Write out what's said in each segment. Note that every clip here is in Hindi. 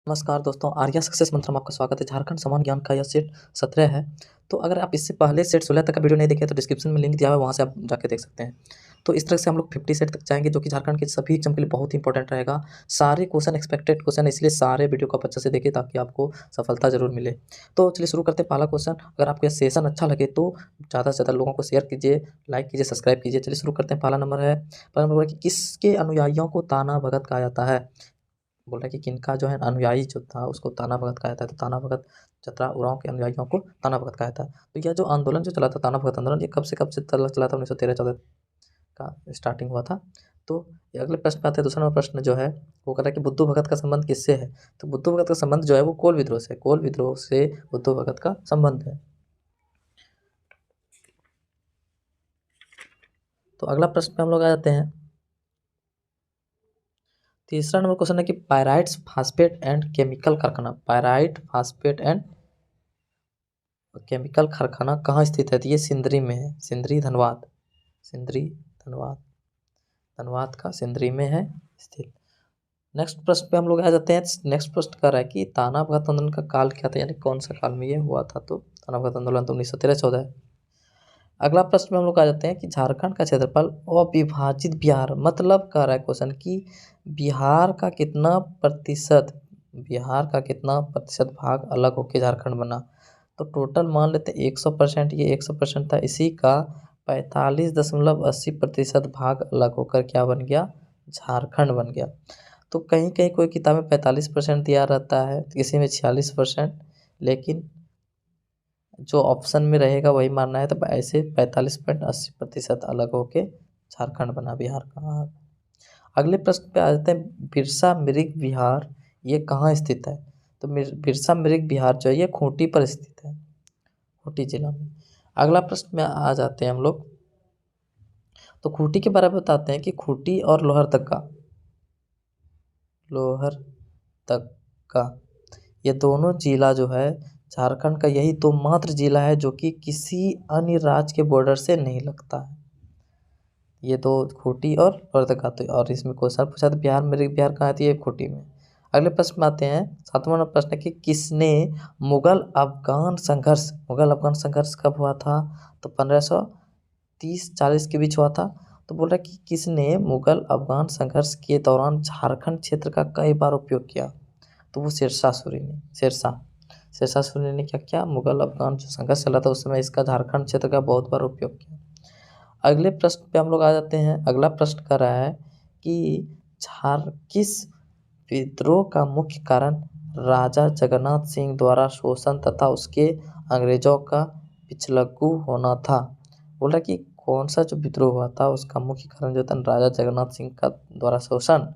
नमस्कार दोस्तों, आर्या सक्सेस मंत्र में आपका स्वागत है। झारखंड समान ज्ञान का यह सेट 17 है। तो अगर आप इससे पहले सेट 16 तक का वीडियो नहीं देखे तो डिस्क्रिप्शन में लिंक दिया हुआ है, वहाँ से आप जाके देख सकते हैं। तो इस तरह से हम लोग 50 सेट तक जाएंगे, जो कि झारखंड के सभी एग्जाम के लिए बहुत ही इंपॉर्टेंट रहेगा। सारे क्वेश्चन एक्सपेक्टेड क्वेश्चन, इसलिए सारे वीडियो को आप अच्छे से देखिए ताकि आपको सफलता जरूर मिले। तो चलिए शुरू करते हैं। पहला क्वेश्चन, अगर आपको यह सेशन अच्छा लगे तो ज़्यादा से ज़्यादा लोगों को शेयर कीजिए, लाइक कीजिए, सब्सक्राइब कीजिए। चलिए शुरू करते हैं। पहला नंबर है कि किसके अनुयायियों को ताना भगत कहा जाता है। बोल रहा है कि किनका जो है अनुयायी जो था उसको ताना भगत कहा जाता है। तो ताना भगत चतरा उरांव के अनुयायियों को ताना भगत कहा जाता है। तो यह जो आंदोलन जो चला था ताना भगत आंदोलन, ये कब से चला था? 1913-14 का स्टार्टिंग हुआ था। तो ये अगले प्रश्न पे आते हैं। दूसरा नंबर प्रश्न जो है वो कह रहा है कि बुद्धू भगत का संबंध किससे है। तो बुद्धू भगत का संबंध जो है वो कोल विद्रोह से, कोल विद्रोह से बुद्धू भगत का संबंध है। तो अगला प्रश्न पे हम लोग आ जाते हैं। तीसरा नंबर क्वेश्चन है कि पायराइट्स फास्फेट एंड केमिकल कारखाना, पायराइट फास्फेट एंड केमिकल कारखाना कहाँ स्थित है? तो ये सिंदरी में है। सिंदरी धनबाद, सिंदरी धनबाद, धनबाद का सिंदरी में है स्थित। नेक्स्ट प्रश्न पे हम लोग आ जाते हैं। नेक्स्ट प्रश्न कर रहा है कि ताना भगत आंदोलन का काल क्या था, यानी कौन सा काल में ये हुआ था। तो ताना भगत आंदोलन तो 1913-14 है। अगला प्रश्न में हम लोग आ जाते हैं कि झारखंड का क्षेत्रफल अविभाजित बिहार, मतलब कह रहा है क्वेश्चन कि बिहार का कितना प्रतिशत, बिहार का कितना प्रतिशत भाग अलग होकर झारखंड बना। तो टोटल मान लेते हैं 100%, ये 100% था, इसी का 45.80% भाग अलग होकर क्या बन गया? झारखंड बन गया। तो कहीं कहीं कोई किताब में 45% दिया रहता है, किसी में 46%, लेकिन जो ऑप्शन में रहेगा वही मानना है। तो ऐसे 45.80% अलग होके झारखंड बना, बिहार का। अगले प्रश्न पे आ जाते हैं। बिरसा मृग विहार ये कहाँ स्थित है? तो बिरसा मृग विहार जो है ये खूंटी पर स्थित है, खूंटी जिला में। अगला प्रश्न में आ जाते हैं हम लोग। तो खूंटी के बारे में बताते हैं कि खूंटी और लोहरदगा, लोहरदगा ये दोनों जिला जो है झारखंड का यही तो मात्र जिला है जो कि किसी अन्य राज्य के बॉर्डर से नहीं लगता है। ये तो खूंटी और लोहरदगा। तो और इसमें क्वेश्चन पूछा था बिहार में, बिहार कहाँ आती है? खूंटी में। अगले प्रश्न में आते हैं। 7वां नंबर प्रश्न है कि किसने मुगल अफगान संघर्ष, मुगल अफगान संघर्ष कब हुआ था? तो 1530-40 के बीच हुआ था। तो बोल रहा है कि किसने मुगल अफगान संघर्ष के दौरान झारखंड क्षेत्र का कई बार उपयोग किया। तो वो शेरशाह सूरी ने, शेरशाह सूरी ने क्या किया? मुगल अफगान जो संघर्ष चला था उस समय इसका झारखंड क्षेत्र का बहुत बार उपयोग किया। अगले प्रश्न पे हम लोग आ जाते हैं। अगला प्रश्न कर रहा है कि किस विद्रोह का मुख्य कारण राजा जगन्नाथ सिंह द्वारा शोषण तथा उसके अंग्रेजों का पिछलग्गू होना था। बोल रहा है कि कौन सा जो विद्रोह हुआ था उसका मुख्य कारण जो था राजा जगन्नाथ सिंह का द्वारा शोषण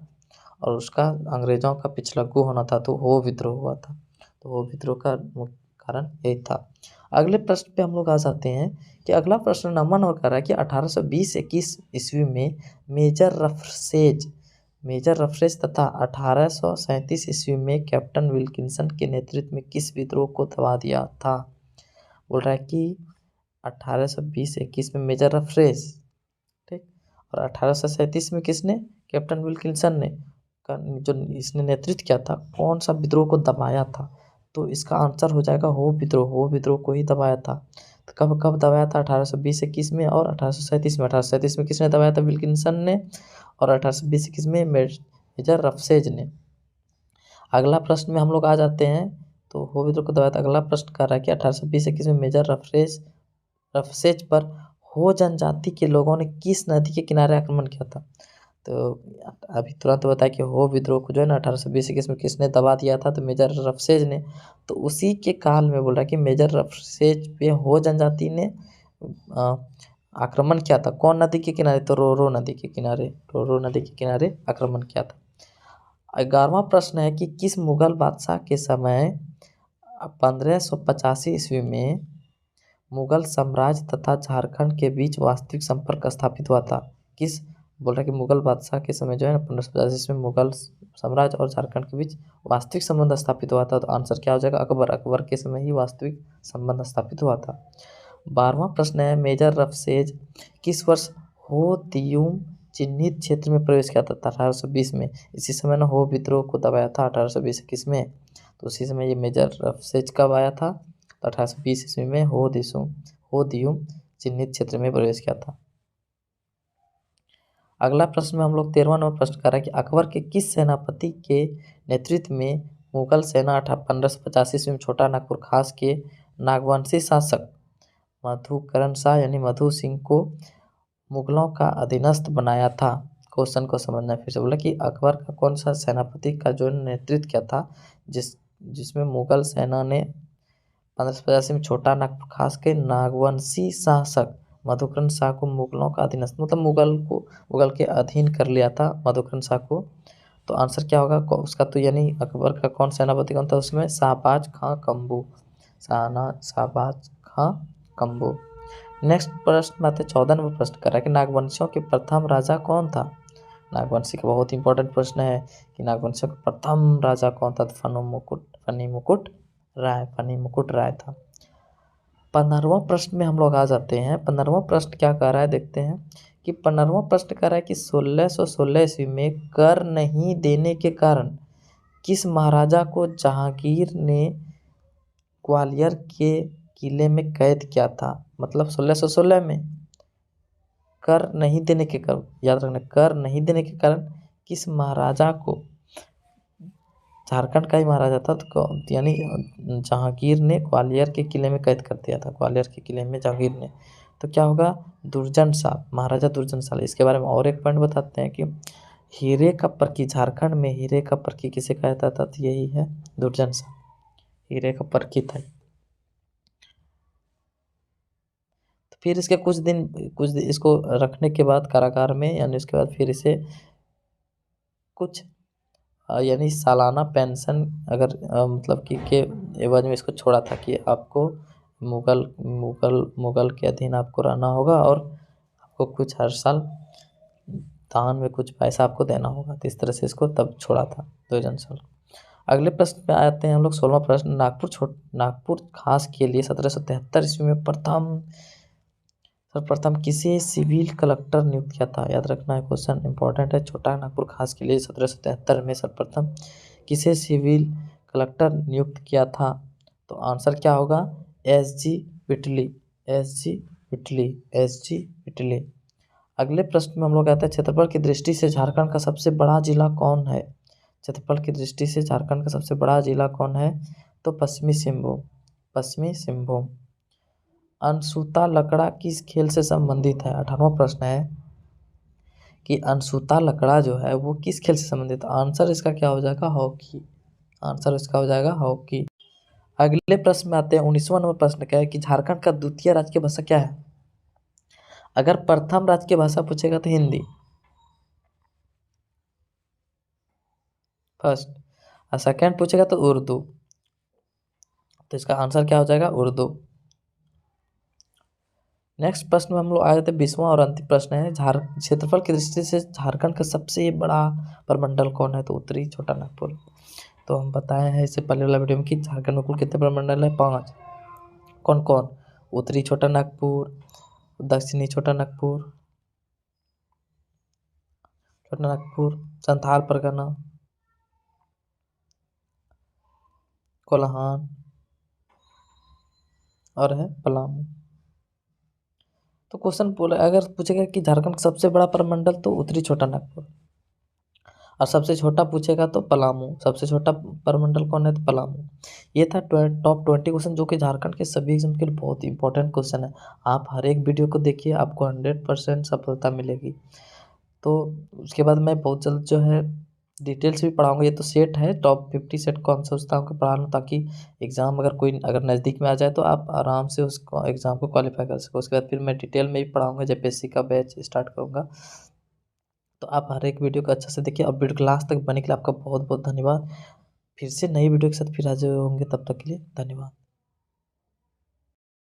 और उसका अंग्रेजों का पिछलग्गू होना था। तो वो विद्रोह हुआ था। तो वो विद्रोह का मुख्य कारण यही था। अगले प्रश्न पे हम लोग आ जाते हैं कि अगला प्रश्न नंबर कर रहा है कि 1820-21 ईस्वी में मेजर रफरेज तथा 1837 ईस्वी में कैप्टन विल्किंसन के नेतृत्व में किस विद्रोह को दबा दिया था। बोल रहा है कि 1820-21 में मेजर रफरेज, ठीक, और 1837 में किसने? कैप्टन विल्किंसन ने जो इसने नेतृत्व किया था, कौन सा विद्रोह को दबाया था? तो इसका आंसर हो जाएगा हो विद्रोह, हो विद्रोह को ही दबाया था। तो कब कब दबाया था? 1820-21 में और 1837 में। 1837 में किसने दबाया था? विल्किंसन ने। और 1820-21 में मेजर रफसेज ने। अगला प्रश्न में हम लोग आ जाते हैं। तो हो विद्रोह को दबाया था। अगला प्रश्न कर रहा है कि 1820-21 में मेजर रफसेज पर हो जनजाति के लोगों ने किस नदी के किनारे आक्रमण किया था। तो अभी तुरंत बताया कि हो विद्रोह को जो है ना 1820-21 में किसने दबा दिया था? तो मेजर रफसेज ने। तो उसी के काल में बोल रहा है कि मेजर रफसेज पे हो जनजाति ने आक्रमण किया था। कौन नदी के किनारे? तो रोरो नदी के किनारे, रोरो नदी के किनारे आक्रमण किया था। 11वां प्रश्न है कि किस मुगल बादशाह के समय 1585 ईस्वी में मुगल साम्राज्य तथा झारखंड के बीच वास्तविक संपर्क स्थापित हुआ था। किस? बोल रहा है कि मुगल बादशाह के समय जो है 1585 ईस्वी में मुगल साम्राज्य और झारखंड के बीच वास्तविक संबंध स्थापित हुआ था। तो आंसर क्या हो जाएगा? अकबर, अकबर के समय ही वास्तविक संबंध स्थापित हुआ था। 12वां प्रश्न है मेजर रफसेज किस वर्ष हो दियूम चिन्हित क्षेत्र में प्रवेश किया था 1820 में। इसी समय ना हो विद्रोह को दबाया था 1820-21 में। तो उसी समय ये मेजर रफसेज कब आया था? तो 1820 ईस्वी में हो दियुम चिन्हित क्षेत्र में प्रवेश किया था। अगला प्रश्न में हम लोग 13वां नंबर प्रश्न कर रहे हैं कि अकबर के किस सेनापति के नेतृत्व में मुगल सेना 1585 ईस्वी में छोटा नागपुर खास के नागवंशी शासक मधुकरण शाह यानी मधु सिंह को मुगलों का अधीनस्थ बनाया था? क्वेश्चन को समझना है। फिर से बोला कि अकबर का कौन सा सेनापति का जो नेतृत्व किया था जिसमें मुगल सेना ने 1585 में छोटा नागपुर खास के नागवंशी शासक मधुकरण शाह को मुगलों का अधीनस्थ मतलब मुगल के अधीन कर लिया था मधुकरण शाह को। तो आंसर क्या होगा उसका? तो यानी अकबर का कौन सेनापति कौन था उसमें? शाहबाज खां कम्बू, शाहबाज खां कम्बू। नेक्स्ट प्रश्न में आते 14 नंबर प्रश्न कर रहा है कि नागवंशियों के प्रथम राजा कौन था? नागवंशी का बहुत इंपॉर्टेंट प्रश्न है कि नागवंशियों का प्रथम राजा कौन था? फनी मुकुट राय था। 15वां प्रश्न में हम लोग आ जाते हैं। 15वां प्रश्न क्या कह रहा है देखते हैं कि 15वां प्रश्न कह रहा है कि 1616 ईस्वी में कर नहीं देने के कारण किस महाराजा को जहांगीर ने ग्वालियर के किले में कैद किया था? मतलब 1616 में कर नहीं देने के कारण, याद रखना, कर नहीं देने के कारण किस महाराजा को, झारखंड का ही महाराजा था तो यानी जहांगीर ने ग्वालियर के किले में कैद कर दिया था। ग्वालियर के किले में जहांगीर ने, तो क्या होगा? दुर्जन शाह, महाराजा दुर्जन शाह। इसके बारे में और एक पॉइंट बताते हैं कि हीरे का पर्की, झारखंड में हीरे का पर्की किसे कहता था? तो यही है दुर्जन शाह, हीरे का पर्की था। तो फिर इसके कुछ दिन इसको रखने के बाद कारागार में, यानी उसके बाद फिर इसे कुछ यानी सालाना पेंशन अगर मतलब कि के एवज में इसको छोड़ा था कि आपको मुगल के अधीन आपको रहना होगा और आपको कुछ हर साल दान में कुछ पैसा आपको देना होगा। तो इस तरह से इसको तब छोड़ा था 2000 साल। अगले प्रश्न पे आते हैं हम लोग 16वां प्रश्न। नागपुर खास के लिए 1773 ईस्वी में सर्वप्रथम किसे सिविल कलेक्टर नियुक्त किया था? याद रखना है, क्वेश्चन इंपॉर्टेंट है। छोटा नागपुर खास के लिए 1773 में सर्वप्रथम किसे सिविल कलेक्टर नियुक्त किया था? तो आंसर क्या होगा? एस.जी. विटली। अगले प्रश्न में हम लोग आते हैं क्षेत्रफल की दृष्टि से झारखंड का सबसे बड़ा जिला कौन है? क्षेत्रफल की दृष्टि से झारखंड का सबसे बड़ा जिला कौन है? तो पश्चिमी सिंहभूम। अनसुता लकड़ा किस खेल से संबंधित है? 18वां प्रश्न है कि अनसुता लकड़ा जो है वो किस खेल से संबंधित है? आंसर इसका क्या हो जाएगा? हॉकी। अगले प्रश्न में आते हैं 19वां नंबर प्रश्न क्या है कि झारखंड का द्वितीय राजकीय भाषा क्या है? अगर प्रथम राजकीय भाषा पूछेगा तो हिंदी फर्स्ट, और सेकेंड पूछेगा तो उर्दू। तो इसका आंसर क्या हो जाएगा? उर्दू। नेक्स्ट प्रश्न में हम लोग आ जाते हैं 20वां और अंतिम प्रश्न है क्षेत्रफल की दृष्टि से झारखंड का सबसे बड़ा प्रमंडल कौन है? तो उत्तरी छोटा नागपुर। तो हम बताए हैं इससे पहले वाला वीडियो में कि झारखंड में कुल कितने प्रमंडल है? 5। कौन कौन? उत्तरी छोटा नागपुर, दक्षिणी छोटा नागपुर, संथाल परगना, कोल्हान और है पलामू। तो क्वेश्चन बोला अगर पूछेगा कि झारखंड का सबसे बड़ा प्रमंडल तो उत्तरी छोटा नागपुर, और सबसे छोटा पूछेगा तो पलामू। सबसे छोटा प्रमंडल कौन है? तो पलामू। ये था टॉप 20 क्वेश्चन जो कि झारखंड के सभी एग्जाम के लिए बहुत इंपॉर्टेंट क्वेश्चन है। आप हर एक वीडियो को देखिए, आपको 100% सफलता मिलेगी। तो उसके बाद मैं बहुत जल्द जो है डिटेल्स भी पढ़ाऊंगा। ये तो सेट है, टॉप 50 सेट को हम सोचता हूँ कि पढ़ा लूँ ताकि एग्ज़ाम अगर नज़दीक में आ जाए तो आप आराम से उस एग्ज़ाम को क्वालिफाई कर सको। उसके बाद फिर मैं डिटेल में भी पढ़ाऊँगा जब जेपीएससी का बैच स्टार्ट करूँगा। तो आप हर एक वीडियो को अच्छे से देखिए। अब वीडियो क्लास तक बनने के लिए आपका बहुत बहुत धन्यवाद। फिर से नई वीडियो के साथ फिर हाजिर होंगे, तब तक के लिए धन्यवाद।